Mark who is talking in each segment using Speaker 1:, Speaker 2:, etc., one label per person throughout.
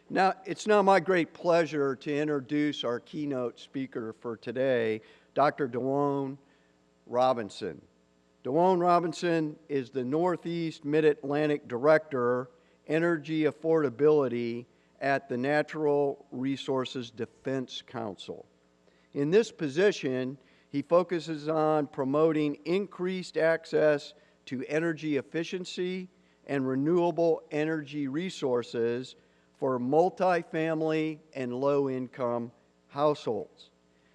Speaker 1: Now, it's now my great pleasure to introduce our keynote speaker for today, Dr. Dawone Robinson. Dawone Robinson is the Northeast Mid-Atlantic Director, Energy Affordability at the Natural Resources Defense Council. In this position, he focuses on promoting increased access to energy efficiency and renewable energy resources for multifamily and low-income households.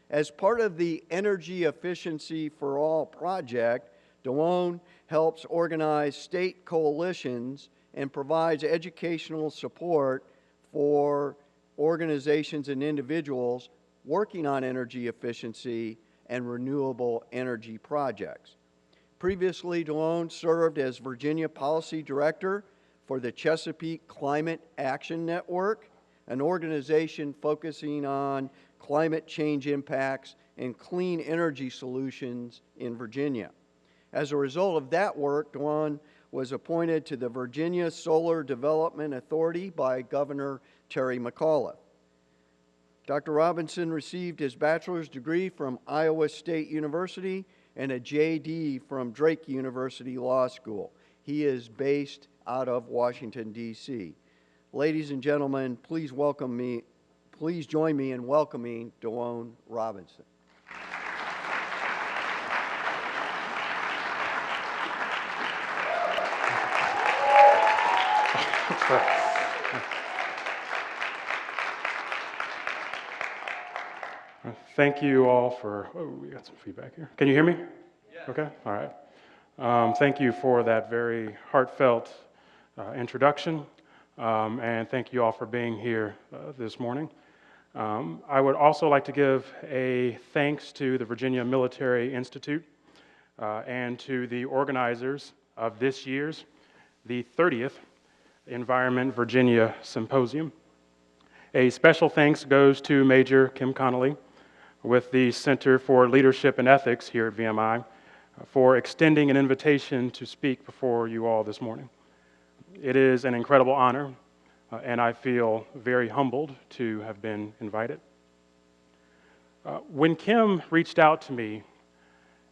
Speaker 1: As part of the Energy Efficiency for All project, Dawone helps organize state coalitions and provides educational support for organizations and individuals working on energy efficiency and renewable energy projects. Previously, Dawone served as Virginia Policy Director for the Chesapeake Climate Action Network, an organization focusing on climate change impacts and clean energy solutions in Virginia. As a result of that work, Dawone was appointed to the Virginia Solar Development Authority by Governor Terry McAuliffe. Dr. Robinson received his bachelor's degree from Iowa State University and a JD from Drake University Law School. He is based out of Washington, D.C. Ladies and gentlemen, please join me in welcoming Dawone Robinson.
Speaker 2: Thank you all for, we got some feedback here. Can you hear me? Yeah. Okay, all right. Thank you for that very heartfelt introduction, and thank you all for being here this morning. I would also like to give a thanks to the Virginia Military Institute and to the organizers of this year's, the 30th Environment Virginia Symposium. A special thanks goes to Major Kim Connolly with the Center for Leadership and Ethics here at VMI for extending an invitation to speak before you all this morning. It is an incredible honor, and I feel very humbled to have been invited. When Kim reached out to me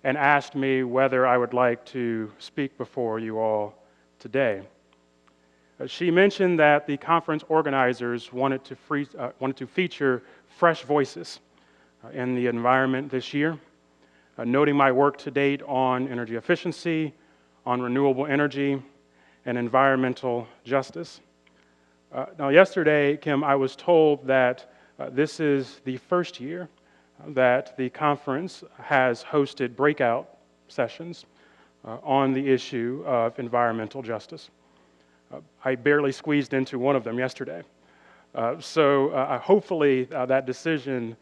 Speaker 2: and asked me whether I would like to speak before you all today, she mentioned that the conference organizers wanted to feature fresh voices in the environment this year, noting my work to date on energy efficiency, on renewable energy, and environmental justice. Now, yesterday, Kim, I was told that this is the first year that the conference has hosted breakout sessions on the issue of environmental justice. I barely squeezed into one of them yesterday. So hopefully that decision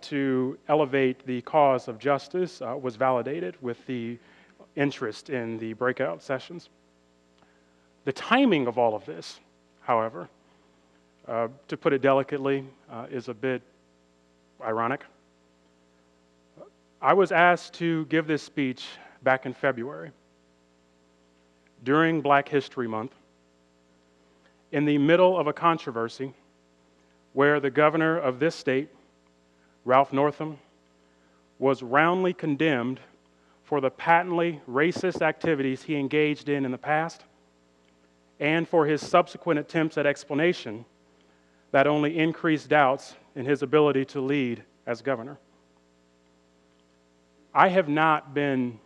Speaker 2: to elevate the cause of justice was validated with the interest in the breakout sessions. The timing of all of this, however, to put it delicately, is a bit ironic. I was asked to give this speech back in February, during Black History Month, in the middle of a controversy where the governor of this state, Ralph Northam, was roundly condemned for the patently racist activities he engaged in the past and for his subsequent attempts at explanation that only increased doubts in his ability to lead as governor. I have not been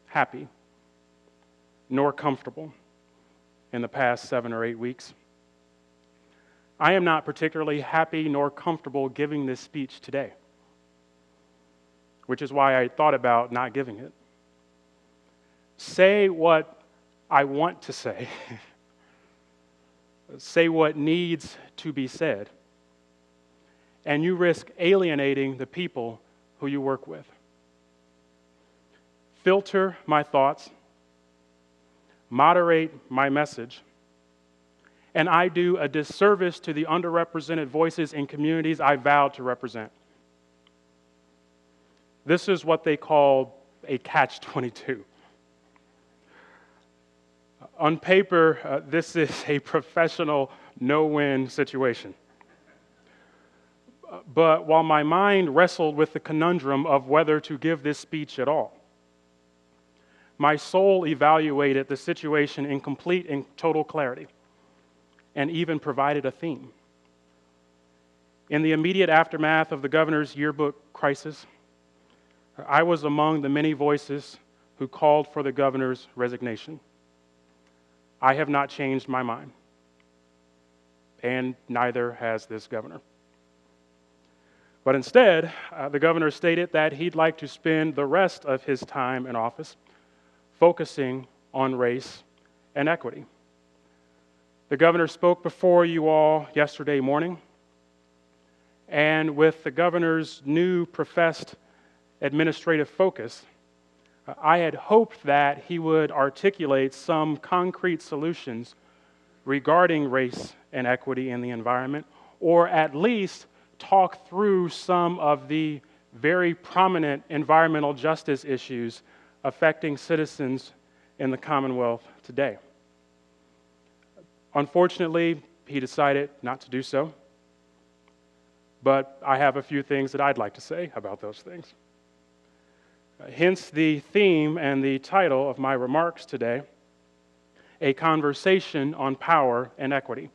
Speaker 2: happy nor comfortable in the past 7 or 8 weeks. I am not particularly happy nor comfortable giving this speech today, which is why I thought about not giving it. Say what I want to say. Say what needs to be said. And you risk alienating the people who you work with. Filter my thoughts, moderate my message, and I do a disservice to the underrepresented voices in communities I vowed to represent. This is what they call a catch-22. On paper, this is a professional no-win situation. But while my mind wrestled with the conundrum of whether to give this speech at all, my soul evaluated the situation in complete and total clarity and even provided a theme. In the immediate aftermath of the governor's yearbook crisis, I was among the many voices who called for the governor's resignation. I have not changed my mind, and neither has this governor. But instead, the governor stated that he'd like to spend the rest of his time in office focusing on race and equity. The governor spoke before you all yesterday morning, and with the governor's new professed administrative focus, I had hoped that he would articulate some concrete solutions regarding race and equity in the environment, or at least talk through some of the very prominent environmental justice issues affecting citizens in the Commonwealth today. Unfortunately, he decided not to do so, but I have a few things that I'd like to say about those things. Hence the theme and the title of my remarks today, A Conversation on Power and Equity.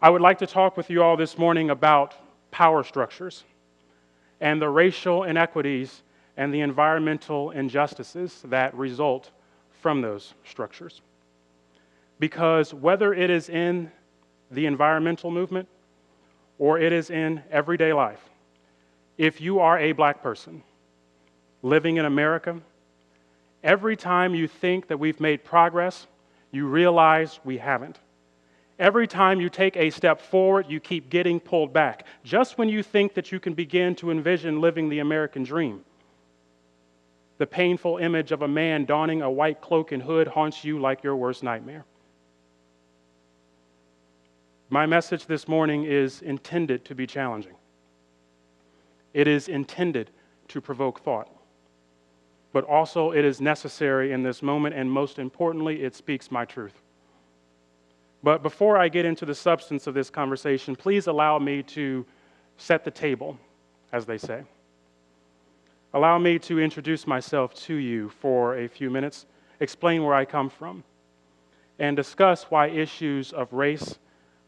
Speaker 2: I would like to talk with you all this morning about power structures and the racial inequities and the environmental injustices that result from those structures. Because whether it is in the environmental movement or it is in everyday life, if you are a black person living in America, every time you think that we've made progress, you realize we haven't. Every time you take a step forward, you keep getting pulled back. Just when you think that you can begin to envision living the American dream, the painful image of a man donning a white cloak and hood haunts you like your worst nightmare. My message this morning is intended to be challenging. It is intended to provoke thought. But also it is necessary in this moment, and most importantly, it speaks my truth. But before I get into the substance of this conversation, please allow me to set the table, as they say. Allow me to introduce myself to you for a few minutes, explain where I come from, and discuss why issues of race,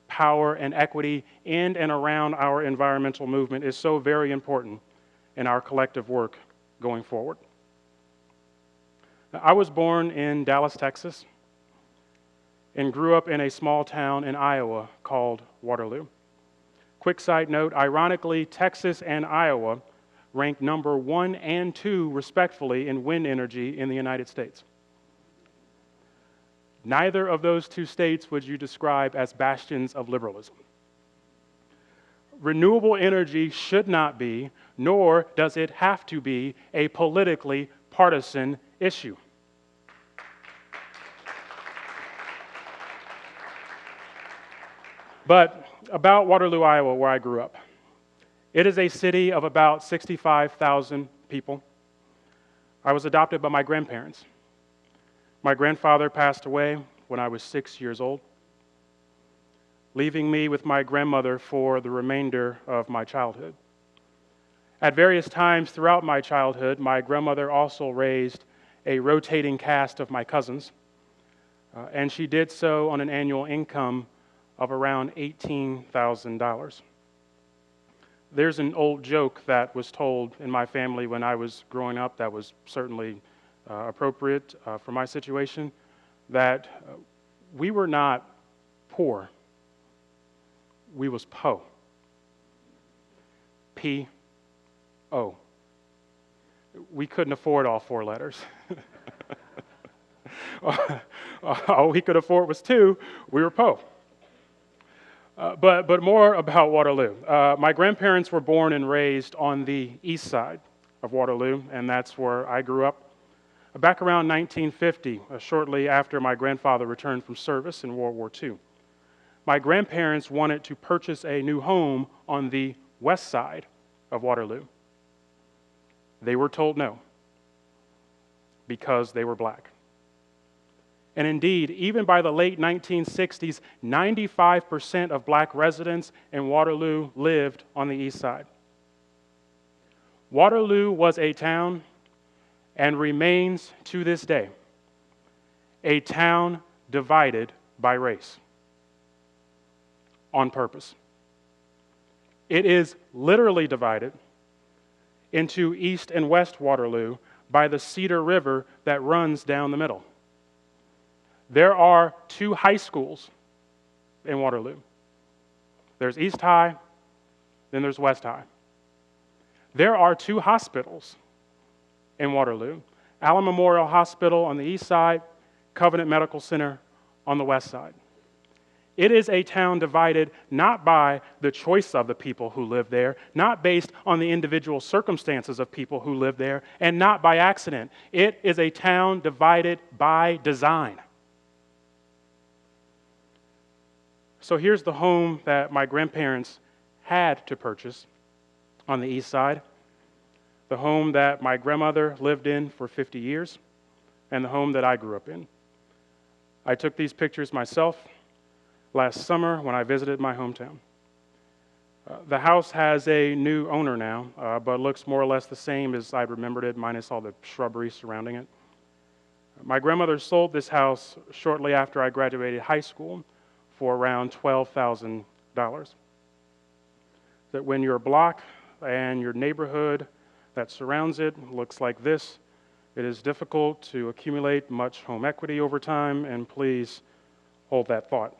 Speaker 2: power, and equity in and around our environmental movement is so very important in our collective work going forward. I was born in Dallas, Texas, and grew up in a small town in Iowa called Waterloo. Quick side note, ironically, Texas and Iowa rank number 1 and 2, respectively, in wind energy in the United States. Neither of those two states would you describe as bastions of liberalism. Renewable energy should not be, nor does it have to be, a politically partisan issue. But about Waterloo, Iowa, where I grew up. It is a city of about 65,000 people. I was adopted by my grandparents. My grandfather passed away when I was 6 years old, leaving me with my grandmother for the remainder of my childhood. At various times throughout my childhood, my grandmother also raised a rotating cast of my cousins, and she did so on an annual income of around $18,000. There's an old joke that was told in my family when I was growing up that was certainly appropriate for my situation, that we were not poor, we was po. P-O. We couldn't afford all 4 letters. All we could afford was 2, we were po. But more about Waterloo. My grandparents were born and raised on the east side of Waterloo, and that's where I grew up. Back around 1950, shortly after my grandfather returned from service in World War II, my grandparents wanted to purchase a new home on the west side of Waterloo. They were told no, because they were black. And indeed, even by the late 1960s, 95% of black residents in Waterloo lived on the east side. Waterloo was a town, and remains to this day, a town divided by race on purpose. It is literally divided into East and West Waterloo by the Cedar River that runs down the middle. There are 2 high schools in Waterloo. There's East High, then there's West High. There are 2 hospitals in Waterloo, Allen Memorial Hospital on the east side, Covenant Medical Center on the west side. It is a town divided not by the choice of the people who live there, not based on the individual circumstances of people who live there, and not by accident. It is a town divided by design. So here's the home that my grandparents had to purchase on the east side, the home that my grandmother lived in for 50 years, and the home that I grew up in. I took these pictures myself last summer when I visited my hometown. The house has a new owner now, but looks more or less the same as I remembered it, minus all the shrubbery surrounding it. My grandmother sold this house shortly after I graduated high school for around $12,000. That when your block and your neighborhood that surrounds it looks like this, it is difficult to accumulate much home equity over time, and please hold that thought.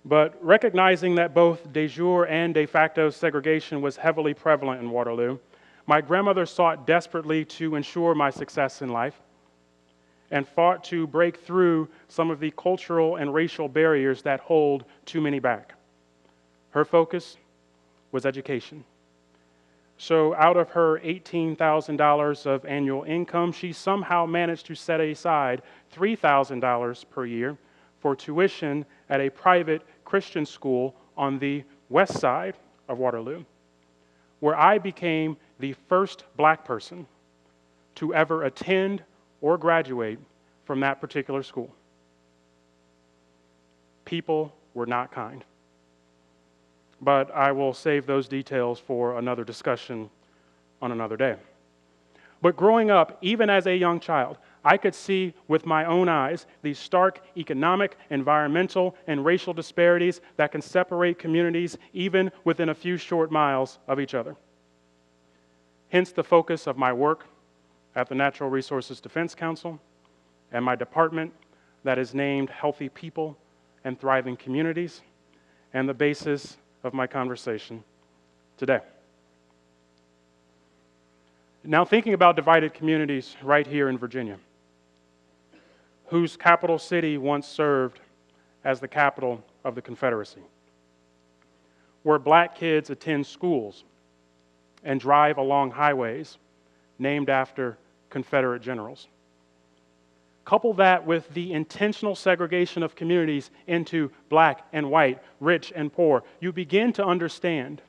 Speaker 2: But recognizing that both de jure and de facto segregation was heavily prevalent in Waterloo, my grandmother sought desperately to ensure my success in life and fought to break through some of the cultural and racial barriers that hold too many back. Her focus was education. So out of her $18,000 of annual income, she somehow managed to set aside $3,000 per year for tuition at a private Christian school on the west side of Waterloo, where I became the first black person to ever attend or graduate from that particular school. People were not kind. But I will save those details for another discussion on another day. But growing up, even as a young child, I could see with my own eyes these stark economic, environmental, and racial disparities that can separate communities even within a few short miles of each other. Hence the focus of my work at the Natural Resources Defense Council and my department that is named Healthy People and Thriving Communities, and the basis of my conversation today. Now, thinking about divided communities right here in Virginia, whose capital city once served as the capital of the Confederacy, where black kids attend schools and drive along highways named after Confederate generals. Couple that with the intentional segregation of communities into black and white, rich and poor, you begin to understand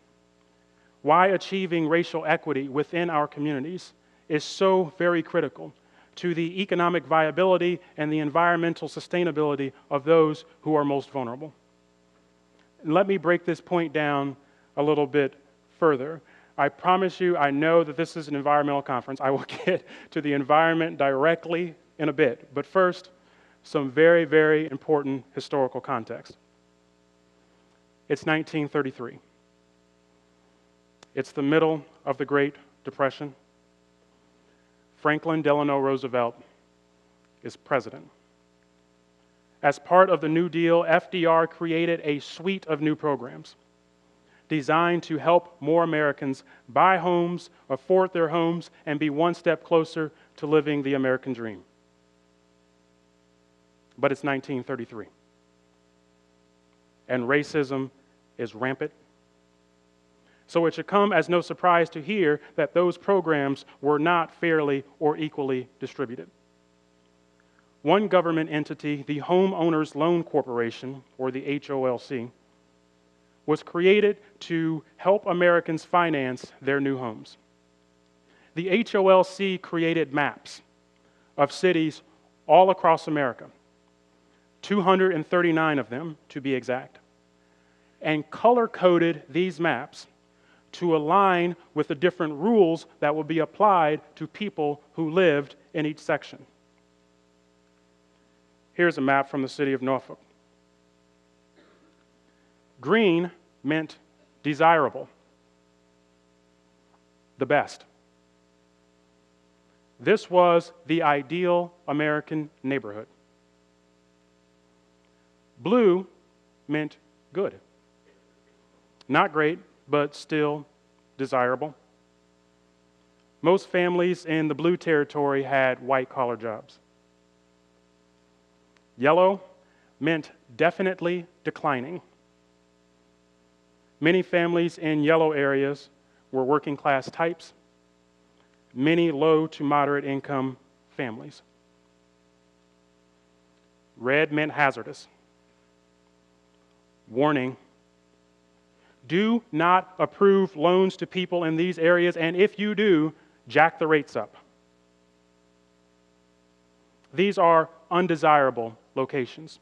Speaker 2: why achieving racial equity within our communities is so very critical to the economic viability and the environmental sustainability of those who are most vulnerable. And let me break this point down a little bit further. I promise you, I know that this is an environmental conference. I will get to the environment directly in a bit. But first, some very, very important historical context. It's 1933. It's the middle of the Great Depression. Franklin Delano Roosevelt is president. As part of the New Deal, FDR created a suite of new programs designed to help more Americans buy homes, afford their homes, and be one step closer to living the American dream. But it's 1933. And racism is rampant. So it should come as no surprise to hear that those programs were not fairly or equally distributed. One government entity, the Homeowners Loan Corporation, or the HOLC, was created to help Americans finance their new homes. The HOLC created maps of cities all across America, 239 of them to be exact, and color-coded these maps to align with the different rules that will be applied to people who lived in each section. Here's a map from the city of Norfolk. Green meant desirable, the best. This was the ideal American neighborhood. Blue meant good. Not great, but still desirable. Most families in the blue territory had white-collar jobs. Yellow meant definitely declining. Many families in yellow areas were working-class types, many low to moderate income families. Red meant hazardous. Warning: do not approve loans to people in these areas, and if you do, jack the rates up. These are undesirable locations.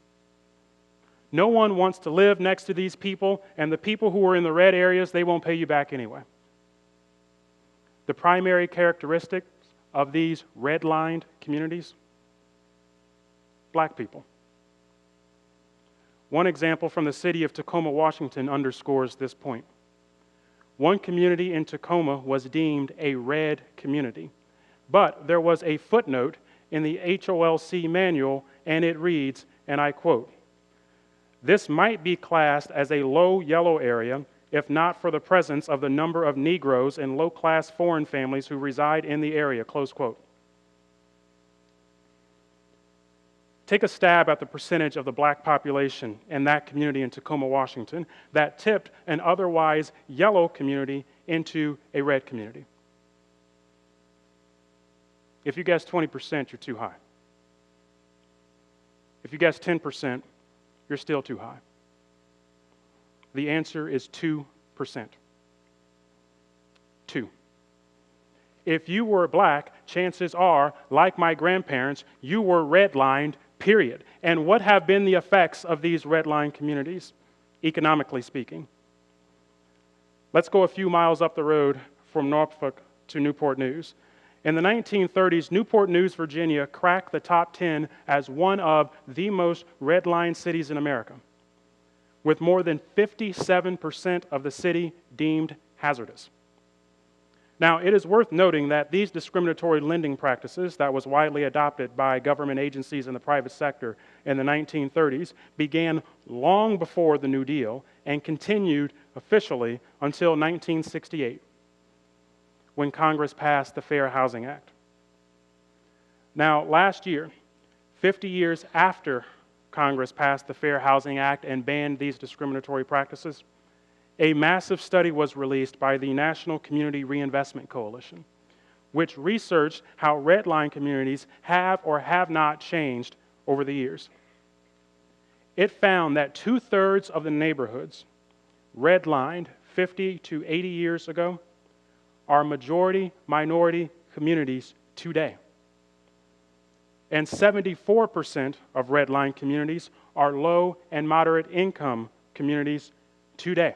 Speaker 2: No one wants to live next to these people, and the people who are in the red areas, they won't pay you back anyway. The primary characteristics of these red-lined communities: black people. One example from the city of Tacoma, Washington underscores this point. One community in Tacoma was deemed a red community, but there was a footnote in the HOLC manual, and it reads, and I quote, "This might be classed as a low yellow area if not for the presence of the number of Negroes and low-class foreign families who reside in the area," close quote. Take a stab at the percentage of the black population in that community in Tacoma, Washington, that tipped an otherwise yellow community into a red community. If you guess 20%, you're too high. If you guess 10%, you're still too high. The answer is 2%. 2. If you were black, chances are, like my grandparents, you were redlined, period. And what have been the effects of these redline communities, economically speaking? Let's go a few miles up the road from Norfolk to Newport News. In the 1930s, Newport News, Virginia cracked the top 10 as one of the most redlined cities in America, with more than 57% of the city deemed hazardous. Now, it is worth noting that these discriminatory lending practices that was widely adopted by government agencies in the private sector in the 1930s began long before the New Deal and continued officially until 1968, when Congress passed the Fair Housing Act. Now, last year, 50 years after Congress passed the Fair Housing Act and banned these discriminatory practices, a massive study was released by the National Community Reinvestment Coalition, which researched how redline communities have or have not changed over the years. It found that 2/3 of the neighborhoods redlined 50 to 80 years ago are majority minority communities today. And 74% of redline communities are low and moderate income communities today.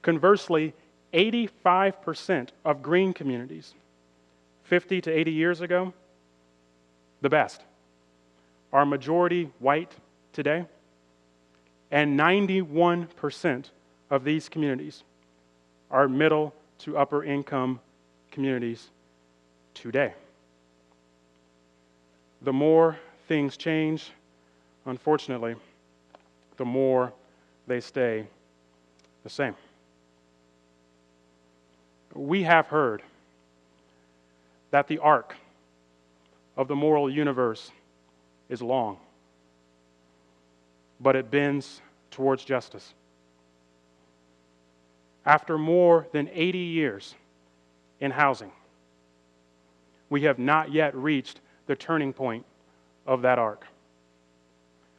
Speaker 2: Conversely, 85% of green communities 50 to 80 years ago, the best, are majority white today, and 91% of these communities are middle to upper income communities today. The more things change, unfortunately, the more they stay the same. We have heard that the arc of the moral universe is long, but it bends towards justice. After more than 80 years in housing, we have not yet reached the turning point of that arc.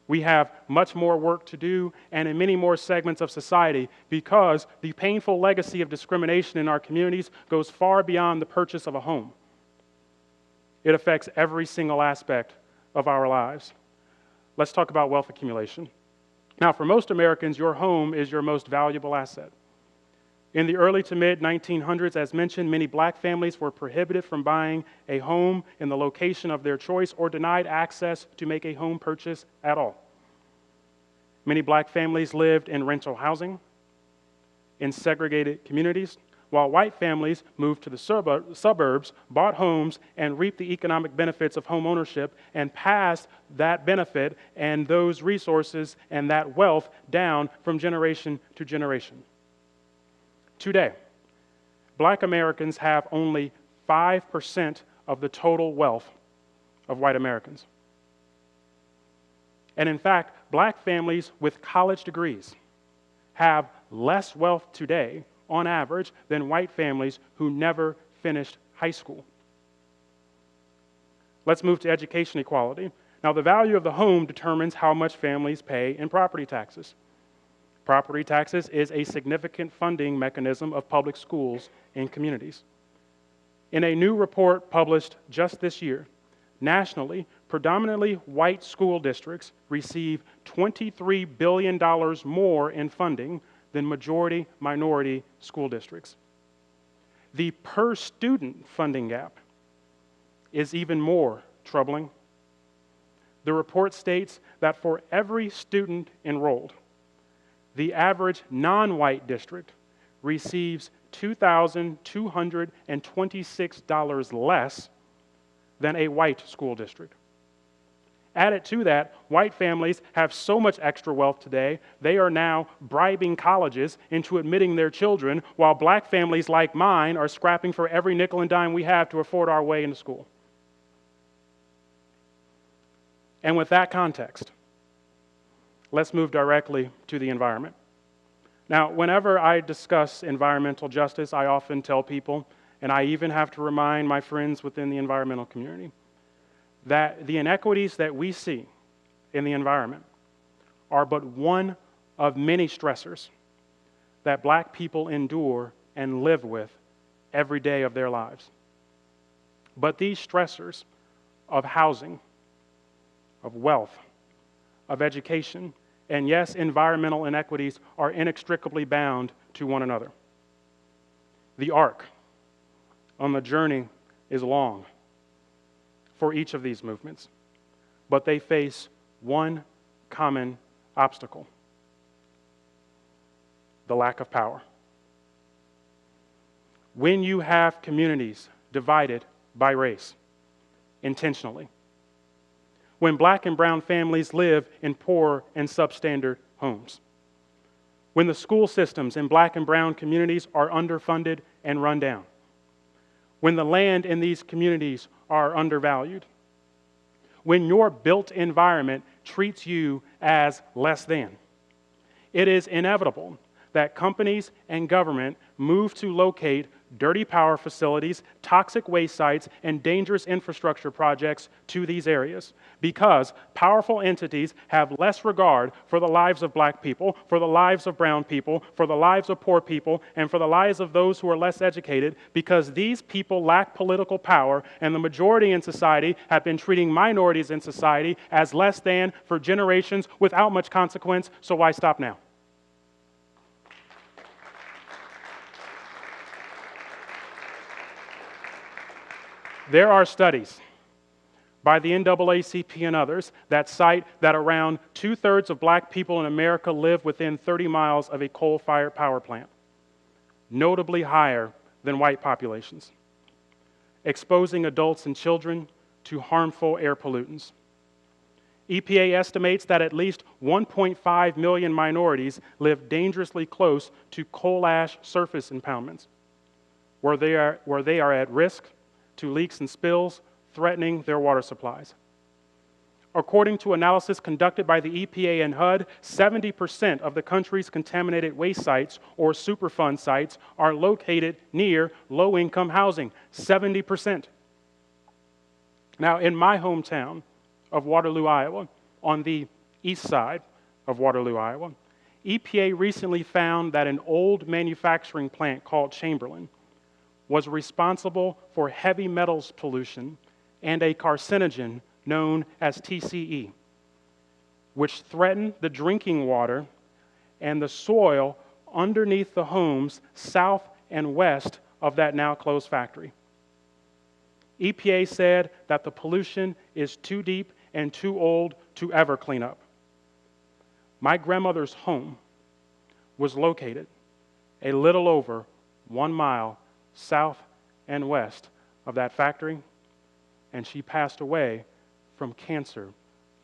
Speaker 2: We have much more work to do and in many more segments of society because the painful legacy of discrimination in our communities goes far beyond the purchase of a home. It affects every single aspect of our lives. Let's talk about wealth accumulation. Now, for most Americans, your home is your most valuable asset. In the early to mid 1900s, as mentioned, many black families were prohibited from buying a home in the location of their choice or denied access to make a home purchase at all. Many black families lived in rental housing, in segregated communities, while white families moved to the suburbs, bought homes, and reaped the economic benefits of home ownership and passed that benefit and those resources and that wealth down from generation to generation. Today, black Americans have only 5% of the total wealth of white Americans. And in fact, black families with college degrees have less wealth today, on average, than white families who never finished high school. Let's move to education equality. Now, the value of the home determines how much families pay in property taxes. Property taxes is a significant funding mechanism of public schools in communities. In a new report published just this year, nationally, predominantly white school districts receive $23 billion more in funding than majority minority school districts. The per student funding gap is even more troubling. The report states that for every student enrolled, the average non-white district receives $2,226 less than a white school district. Added to that, white families have so much extra wealth today, they are now bribing colleges into admitting their children, while black families like mine are scrapping for every nickel and dime we have to afford our way into school. And with that context, let's move directly to the environment. Now, whenever I discuss environmental justice, I often tell people, and I even have to remind my friends within the environmental community, that the inequities that we see in the environment are but one of many stressors that black people endure and live with every day of their lives. But these stressors of housing, of wealth, of education, and yes, environmental inequities are inextricably bound to one another. The arc on the journey is long for each of these movements, but they face one common obstacle: the lack of power. When you have communities divided by race, intentionally, when black and brown families live in poor and substandard homes, when the school systems in black and brown communities are underfunded and run down, when the land in these communities are undervalued, when your built environment treats you as less than, it is inevitable that companies and government move to locate dirty power facilities, toxic waste sites, and dangerous infrastructure projects to these areas, because powerful entities have less regard for the lives of black people, for the lives of brown people, for the lives of poor people, and for the lives of those who are less educated, because these people lack political power, and the majority in society have been treating minorities in society as less than for generations without much consequence. So why stop now? There are studies by the NAACP and others that cite that around 2/3 of black people in America live within 30 miles of a coal-fired power plant, notably higher than white populations, exposing adults and children to harmful air pollutants. EPA estimates that at least 1.5 million minorities live dangerously close to coal ash surface impoundments, where they are at risk to leaks and spills, threatening their water supplies. According to analysis conducted by the EPA and HUD, 70% of the country's contaminated waste sites or Superfund sites are located near low-income housing. 70%. Now, in my hometown of Waterloo, Iowa, on the east side of Waterloo, Iowa, EPA recently found that an old manufacturing plant called Chamberlain was responsible for heavy metals pollution and a carcinogen known as TCE, which threaten the drinking water and the soil underneath the homes south and west of that now closed factory. EPA said that the pollution is too deep and too old to ever clean up. My grandmother's home was located a little over 1 mile south and west of that factory, and she passed away from cancer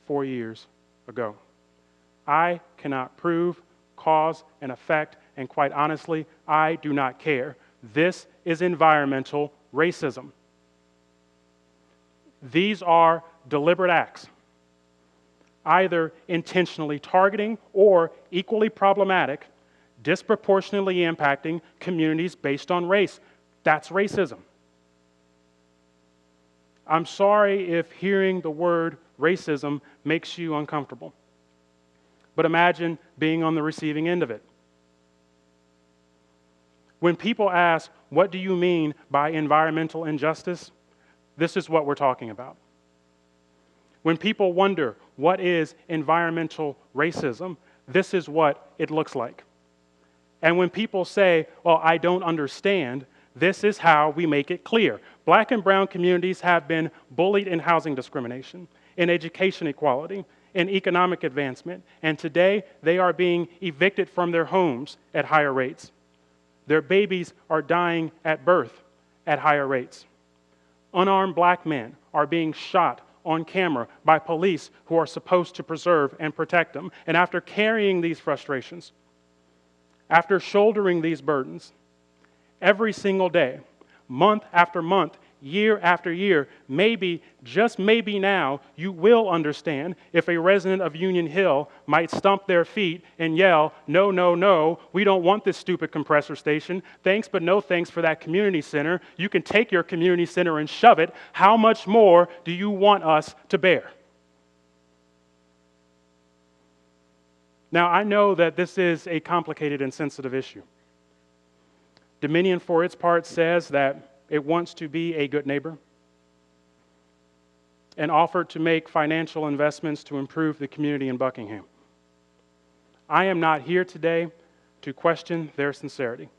Speaker 2: 4 years ago. I cannot prove cause and effect, and quite honestly, I do not care. This is environmental racism. These are deliberate acts, either intentionally targeting or equally problematic, disproportionately impacting communities based on race. That's racism. I'm sorry if hearing the word racism makes you uncomfortable, but imagine being on the receiving end of it. When people ask, what do you mean by environmental injustice? This is what we're talking about. When people wonder, what is environmental racism? This is what it looks like. And when people say, well, I don't understand, this is how we make it clear. Black and brown communities have been bullied in housing discrimination, in education equality, in economic advancement, and today they are being evicted from their homes at higher rates. Their babies are dying at birth at higher rates. Unarmed black men are being shot on camera by police who are supposed to preserve and protect them. And after carrying these frustrations, after shouldering these burdens, every single day, month after month, year after year, maybe, just maybe now, you will understand if a resident of Union Hill might stomp their feet and yell, no, no, no, we don't want this stupid compressor station. Thanks, but no thanks for that community center. You can take your community center and shove it. How much more do you want us to bear? Now, I know that this is a complicated and sensitive issue. Dominion, for its part, says that it wants to be a good neighbor and offered to make financial investments to improve the community in Buckingham. I am not here today to question their sincerity,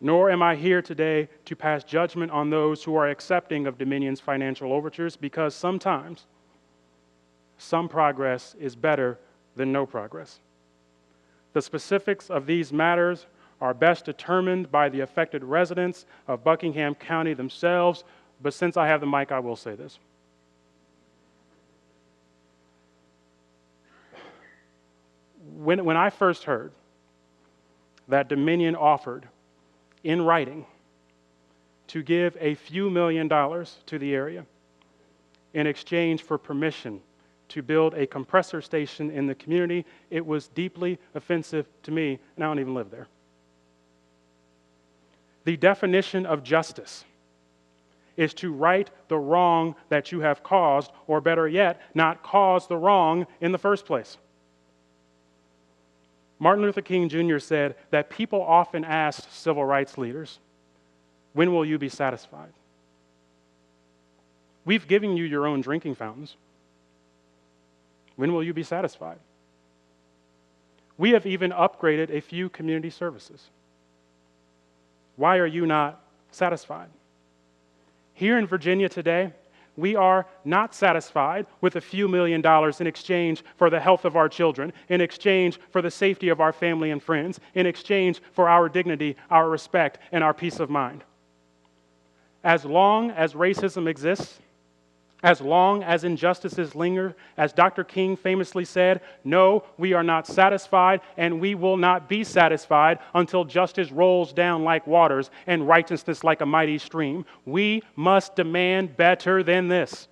Speaker 2: nor am I here today to pass judgment on those who are accepting of Dominion's financial overtures, because sometimes some progress is better than no progress. The specifics of these matters are best determined by the affected residents of Buckingham County themselves, but since I have the mic, I will say this. When I first heard that Dominion offered, in writing, to give a few $1 million to the area in exchange for permission to build a compressor station in the community, it was deeply offensive to me, and I don't even live there. The definition of justice is to right the wrong that you have caused, or better yet, not cause the wrong in the first place. Martin Luther King Jr. said that people often ask civil rights leaders, when will you be satisfied? We've given you your own drinking fountains. When will you be satisfied? We have even upgraded a few community services. Why are you not satisfied? Here in Virginia today, we are not satisfied with a few $1 million in exchange for the health of our children, in exchange for the safety of our family and friends, in exchange for our dignity, our respect, and our peace of mind. As long as racism exists, as long as injustices linger, as Dr. King famously said, no, we are not satisfied, and we will not be satisfied until justice rolls down like waters and righteousness like a mighty stream. We must demand better than this.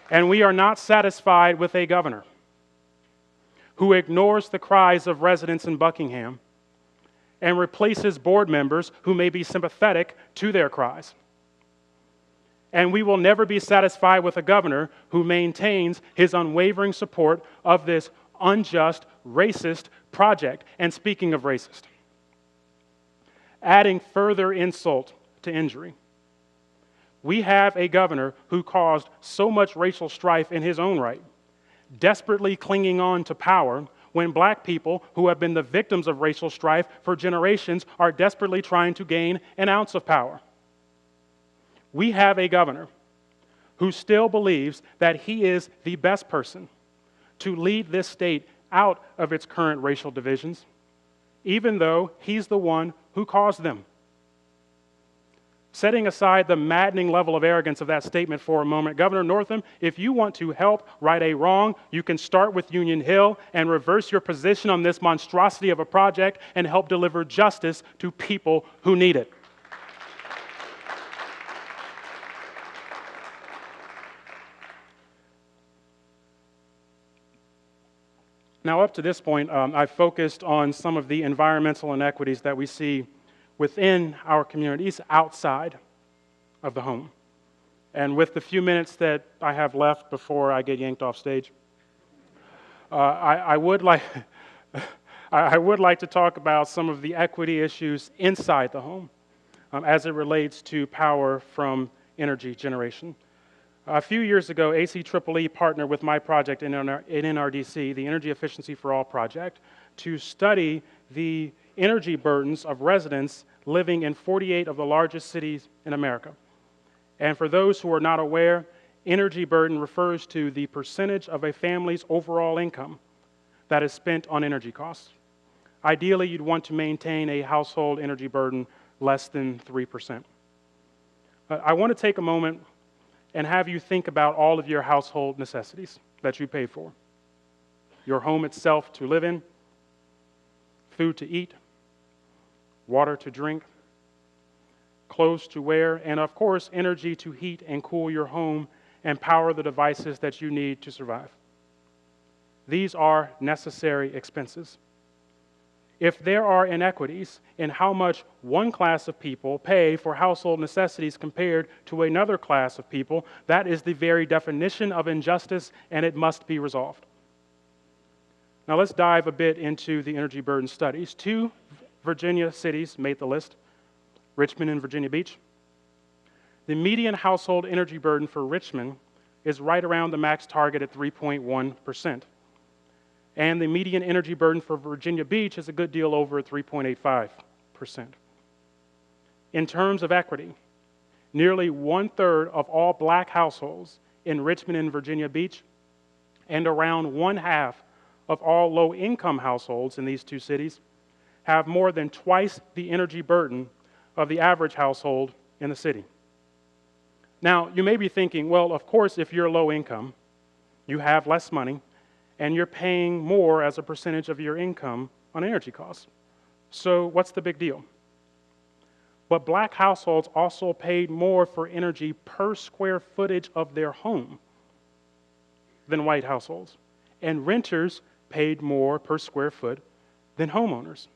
Speaker 2: And we are not satisfied with a governor who ignores the cries of residents in Buckingham and replaces board members who may be sympathetic to their cries. And we will never be satisfied with a governor who maintains his unwavering support of this unjust, racist project. And speaking of racist, adding further insult to injury. We have a governor who caused so much racial strife in his own right, desperately clinging on to power when black people who have been the victims of racial strife for generations are desperately trying to gain an ounce of power. We have a governor who still believes that he is the best person to lead this state out of its current racial divisions, even though he's the one who caused them. Setting aside the maddening level of arrogance of that statement for a moment, Governor Northam, if you want to help right a wrong, you can start with Union Hill and reverse your position on this monstrosity of a project and help deliver justice to people who need it. Now, up to this point, I've focused on some of the environmental inequities that we see within our communities outside of the home. And with the few minutes that I have left before I get yanked off stage, I would like to talk about some of the equity issues inside the home as it relates to power from energy generation. A few years ago, ACEEE partnered with my project in NRDC, the Energy Efficiency for All project, to study the energy burdens of residents living in 48 of the largest cities in America. And for those who are not aware, energy burden refers to the percentage of a family's overall income that is spent on energy costs. Ideally, you'd want to maintain a household energy burden less than 3%. I want to take a moment and have you think about all of your household necessities that you pay for. Your home itself to live in, food to eat, water to drink, clothes to wear, and of course, energy to heat and cool your home and power the devices that you need to survive. These are necessary expenses. If there are inequities in how much one class of people pay for household necessities compared to another class of people, that is the very definition of injustice, and it must be resolved. Now let's dive a bit into the energy burden studies. 2 Virginia cities made the list, Richmond and Virginia Beach. The median household energy burden for Richmond is right around the max target at 3.1%. And the median energy burden for Virginia Beach is a good deal over 3.85%. In terms of equity, nearly 1/3 of all black households in Richmond and Virginia Beach, and around 1/2 of all low-income households in these 2 cities have more than twice the energy burden of the average household in the city. Now, you may be thinking, well, of course, if you're low income, you have less money, and you're paying more as a percentage of your income on energy costs. So what's the big deal? But black households also paid more for energy per square footage of their home than white households, and renters paid more per square foot than homeowners.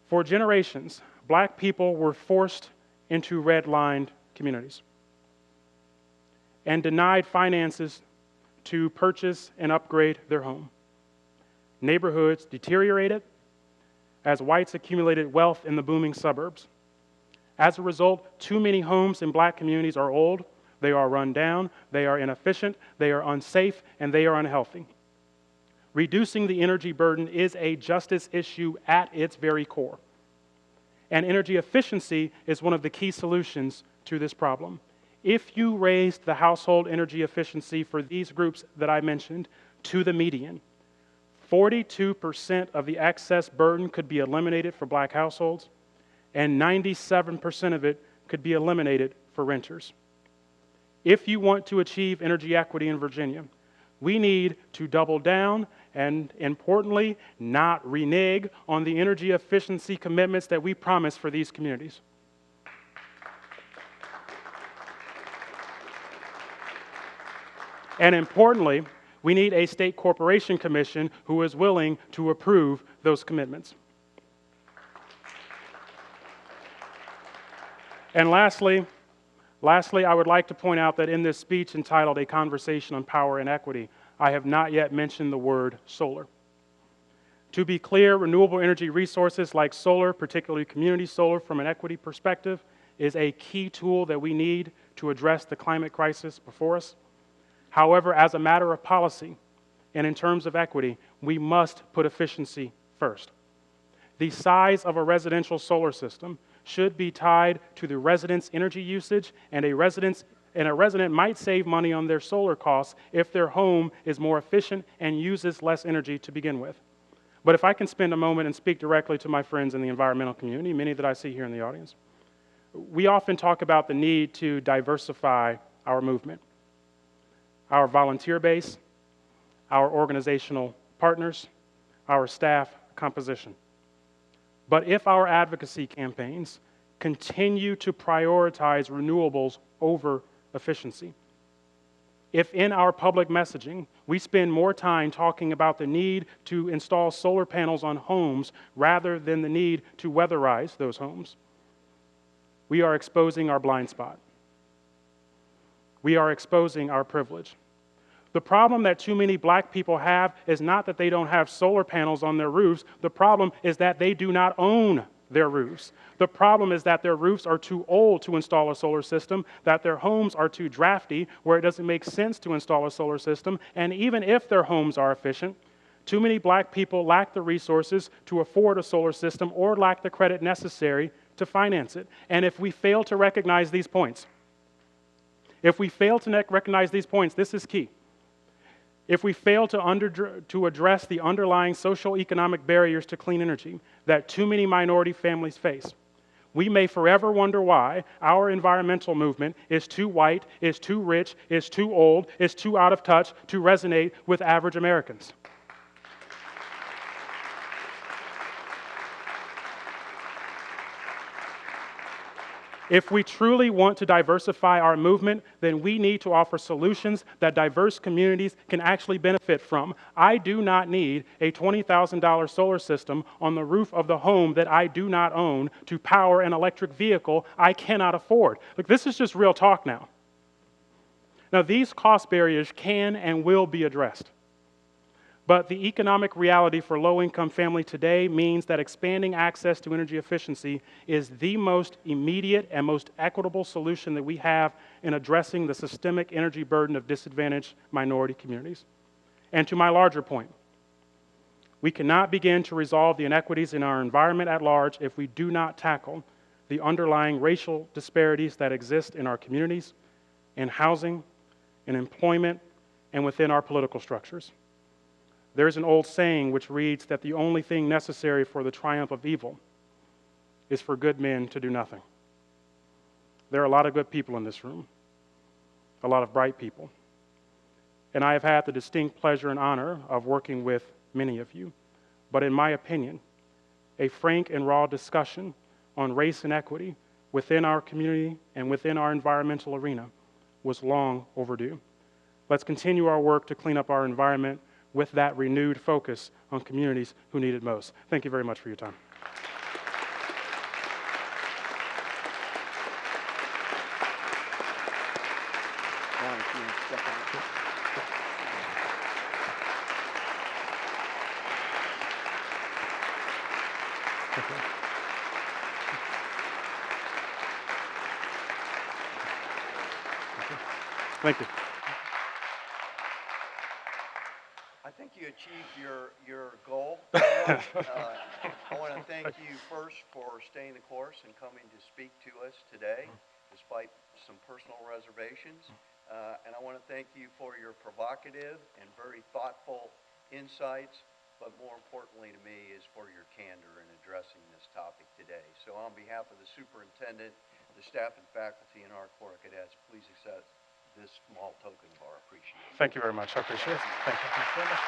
Speaker 2: For generations, black people were forced into red-lined communities and denied finances to purchase and upgrade their home. Neighborhoods deteriorated as whites accumulated wealth in the booming suburbs. As a result, too many homes in black communities are old, they are run down, they are inefficient, they are unsafe, and they are unhealthy. Reducing the energy burden is a justice issue at its very core. And energy efficiency is one of the key solutions to this problem. If you raised the household energy efficiency for these groups that I mentioned to the median, 42% of the excess burden could be eliminated for black households, and 97% of it could be eliminated for renters. If you want to achieve energy equity in Virginia, we need to double down and, importantly, not renege on the energy efficiency commitments that we promise for these communities. And importantly, we need a state corporation commission who is willing to approve those commitments. And lastly, I would like to point out that in this speech entitled A Conversation on Power and Equity, I have not yet mentioned the word solar. To be clear, renewable energy resources like solar, particularly community solar from an equity perspective, is a key tool that we need to address the climate crisis before us. However, as a matter of policy and in terms of equity, we must put efficiency first. The size of a residential solar system should be tied to the resident's energy usage, and a resident might save money on their solar costs if their home is more efficient and uses less energy to begin with. But if I can spend a moment and speak directly to my friends in the environmental community, many that I see here in the audience, we often talk about the need to diversify our movement, our volunteer base, our organizational partners, our staff composition. But if our advocacy campaigns continue to prioritize renewables over efficiency, if in our public messaging we spend more time talking about the need to install solar panels on homes rather than the need to weatherize those homes, we are exposing our blind spot. We are exposing our privilege. The problem that too many black people have is not that they don't have solar panels on their roofs. The problem is that they do not own their roofs. The problem is that their roofs are too old to install a solar system, that their homes are too drafty, where it doesn't make sense to install a solar system, and even if their homes are efficient, too many black people lack the resources to afford a solar system or lack the credit necessary to finance it. And if we fail to recognize these points, this is key. If we fail to address the underlying socioeconomic barriers to clean energy that too many minority families face, we may forever wonder why our environmental movement is too white, is too rich, is too old, is too out of touch to resonate with average Americans. If we truly want to diversify our movement, then we need to offer solutions that diverse communities can actually benefit from. I do not need a $20,000 solar system on the roof of the home that I do not own to power an electric vehicle I cannot afford. Look, this is just real talk now. Now, these cost barriers can and will be addressed. But the economic reality for low-income families today means that expanding access to energy efficiency is the most immediate and most equitable solution that we have in addressing the systemic energy burden of disadvantaged minority communities. And to my larger point, we cannot begin to resolve the inequities in our environment at large if we do not tackle the underlying racial disparities that exist in our communities, in housing, in employment, and within our political structures. There's an old saying which reads that the only thing necessary for the triumph of evil is for good men to do nothing. There are a lot of good people in this room, a lot of bright people. And I have had the distinct pleasure and honor of working with many of you. But in my opinion, a frank and raw discussion on race and equity within our community and within our environmental arena was long overdue. Let's continue our work to clean up our environment with that renewed focus on communities who need it most. Thank you very much for your time. Thank you.
Speaker 1: I think you achieved your goal. I want to thank you first for staying the course and coming to speak to us today, despite some personal reservations. And I want to thank you for your provocative and very thoughtful insights, but more importantly to me is for your candor in addressing this topic today. So on behalf of the superintendent, the staff and faculty, and our Corps of Cadets, please accept this small token of our appreciation.
Speaker 2: Thank you very much. I appreciate it. Thank you very much.